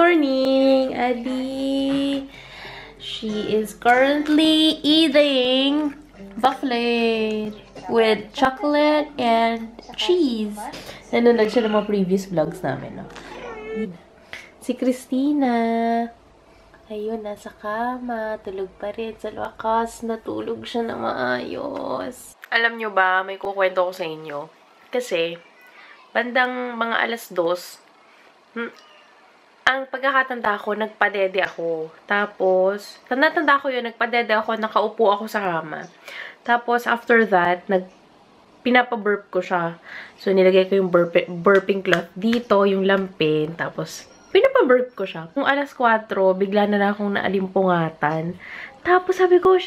morning, Adi. She is currently eating buffalo with chocolate and cheese. Nanonood siya ng mga previous vlogs namin, no? Si Christina. Ayun, nasa kama. Tulog pa rin. Sa wakas, natulog siya na maayos. Alam nyo ba, may kukwento ko sa inyo. Kasi, bandang mga 2:00, ang pagkakatanda ko, nagpadede ako. Tapos, tanda ko yun, nagpadede ako, nakaupo ako sa kama. Tapos, after that, pinapaburp ko siya. So, nilagay ko yung burping cloth dito, yung lampin. Tapos, pinapaburp ko siya. Kung 4:00, bigla na lang akong naalimpungatan. Tapos, sabi ko,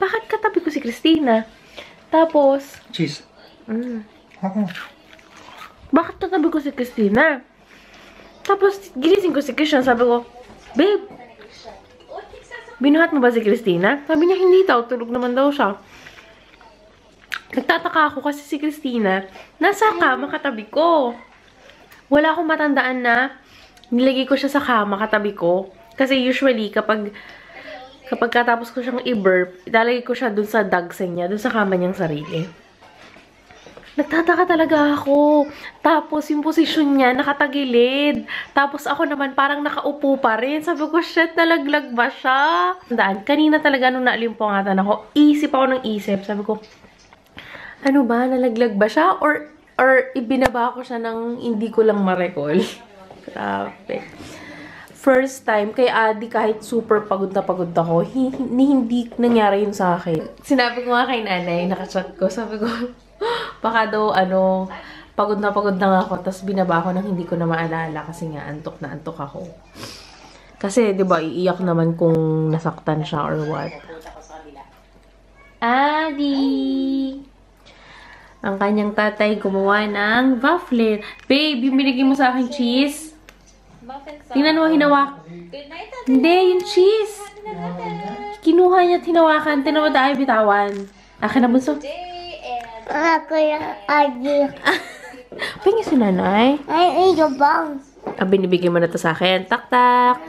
bakit katabi ko si Christina? Tapos, cheese. Bakit katabi ko si Christina? Tapos, ginising ko si Christian. Sabi ko, babe, binuhat mo ba si Christina? Sabi niya, hindi daw. Tulog naman daw siya. Nagtataka ako kasi si Christina, nasa kama katabi ko. Wala akong matandaan na nilagay ko siya sa kama katabi ko. Kasi usually, kapag katapos ko siyang i-burp, ilalagay ko siya dun sa dagsen niya, dun sa kama niyang sarili. Nagtataka talaga ako. Tapos, yung posisyon niya, nakatagilid. Tapos, ako naman, parang nakaupo pa rin. Sabi ko, shit, nalaglag ba siya? Kanina talaga, nung naalimpungatan ako, isip ako ng isip. Sabi ko, ano ba, nalaglag ba siya? Or ibinaba ko siya ng hindi ko lang ma-recall. Grabe. First time, kay Adi, kahit super pagod na pagod ako, hindi nangyari yun sa akin. Sinabi ko nga kay nanay, nakachat ko, sabi ko, baka daw, pagod na nga ako, tapos binaba ko nang hindi ko na maalala kasi nga, antok na antok ako. Kasi, di ba, iiyak naman kung nasaktan siya or what. Adi! Ang kanyang tatay gumawa ng waffle. Babe, yung binigay mo sa akin cheese. Tingnan mo, hinawak. Hindi, yung cheese. Kinuha niya at hinawakan. Tingnan mo tayo bitawan. Akin na bunso. Ako yung Adi. Pingin si nanay. Ay, ito bang? Binibigay mo na to sa akin. Tak-tak.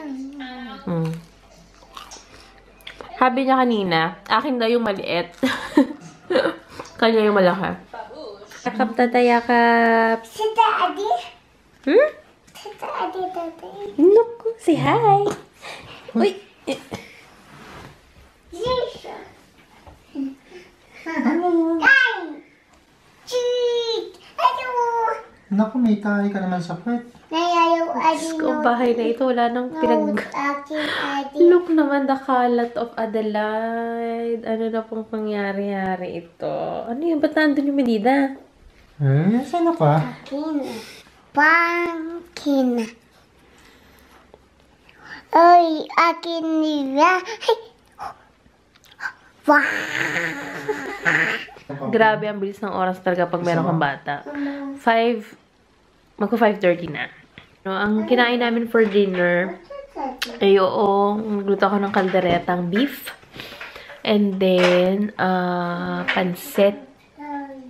Sabi niya kanina, akin daw yung maliit. Kanya yung malaki. Yakap, tata, yakap. Si Daddy? Si Daddy. Look, say hi. Uy. Yes. Hi. Cheat. Hello. Naku, may tayo ka naman sa puwet. Nayayaw Adi. Diyos ko, bahay na ito. Wala nang Akin Adi. Look naman, the kalat of Adelaide. Ano na pong pangyari-yari ito? Ano yun? Ba't nandun yung medida? Saan pa? Akin. Pumpkin. Ay, akin nila. Wow. Grabe, ang bilis ng oras talaga pag meron kang bata. 5:30 na. No, ang kinain namin for dinner, ay nagluto ako ng kalderetang beef. And then, pansit.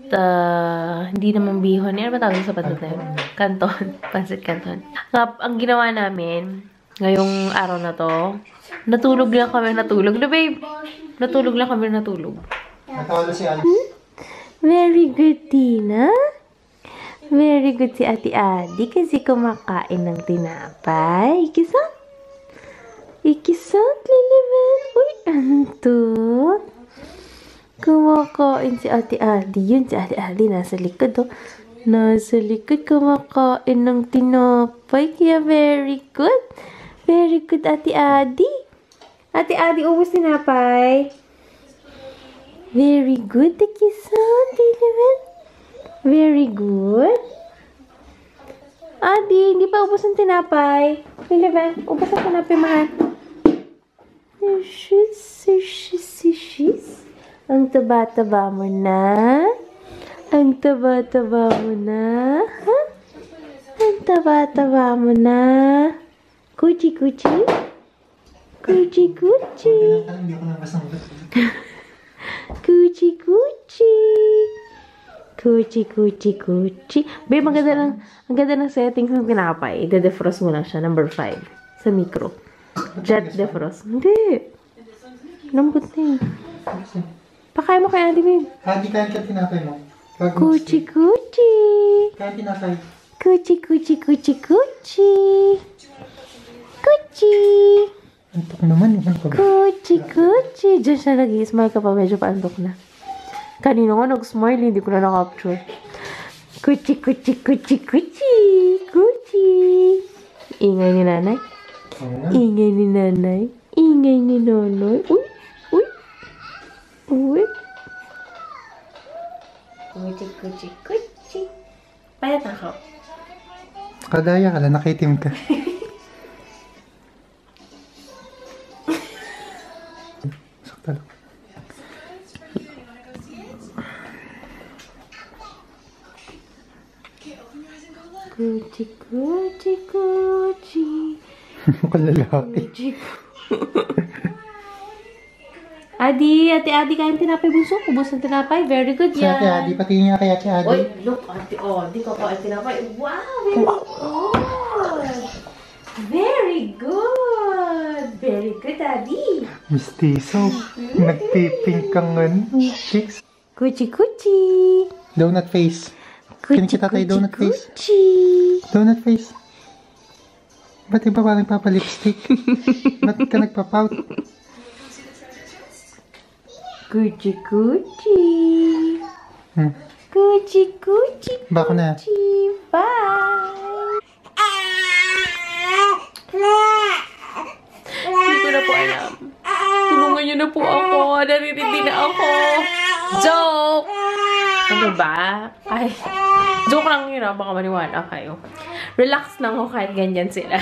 Hindi naman bihon. Ano ba tawag sa pansit na yun? Canton. Pansit canton. Ang ginawa namin, ngayong araw na to, natulog lang kami. Natulog na, babe. Natulog lang kami. Natulog. Natawala si Ali. Very good, Tina. Very good si Ate Adi kasi kumakain ng tinapay. Ikisot? Ikisot, Liliman? Uy, antot. Kumakain si Ate Adi. Yun, si Ate Adi nasa likod, oh. Nasa likod, kumakain ng tinapay. Kaya very good. Very good, Ate Adi. Ate Adi, ubos tinapay. Very good, Ikisot, Liliman. Very good. Adi, hindi pa ubos ang tinapay. Liliman, ubos ang tinapay, mahal. Ang taba-taba mo na. Ang taba-taba mo na. Ha? Ang taba-taba mo na. Kuchi-kuchi. Kuchi-kuchi. Hindi ako nabasang. Kuchi-kuchi. Kuchi-kuchi-kuchi. Babe, ang ganda ng settings ng tinapay. I-defrost mo lang siya. Number 5. Sa micro. Jet defrost. Hindi. Lambot na eh. Pakain mo kay Adi, babe. Adi, kain ka tinapay mo. Kuchi, kuchi. Kain tinapay. Kuchi, kuchi, kuchi, kuchi. Kuchi. Antok naman. Ano ka ba? Kuchi, kuchi. Diyan siya nag-i-smile ka pa. Medyo paantok na. Kanina nga nag-smile. Hindi ko na na-capture. Kuchi, kuchi, kuchi, kuchi. Kuchi. Ingay ni nanay. Ingay ni nanay. Ingay ni nanay. Uy. Uy. Uy. Kuchi, kuchi, kuchi. Payat ako. Kadaya ka lang. Nakitim ka. Sakta lang. Kuchi, kuchi, kuchi. Mukhang lalaki. Kuchi. Adi, ate, kain tinapay bunso. Ubus ng tinapay. Very good Si Ate yan. Adi, pati niya kay Ate Adi. Oy, look, ate, di ka pa tinapay. Wow, very good. Very good. Very good, Adi. Mistiso. Nagpipink kang chicks. Kuchi, kuchi. Donut face. Kinikita tayo donut face. Kuchi. Donut face. Ba't iba parang papalipstick? Ba't ka nagpapout? Kuchi, kuchi. Hmm. Kuchi, kuchi, Bako na. kuchi. Bye. Hindi ko na po alam. Tulungan niyo na po ako. Naririndi na ako. Joke! Ano ba? Ay, joke lang yun, baka maniwala kayo. Relax lang ako kahit ganyan sila.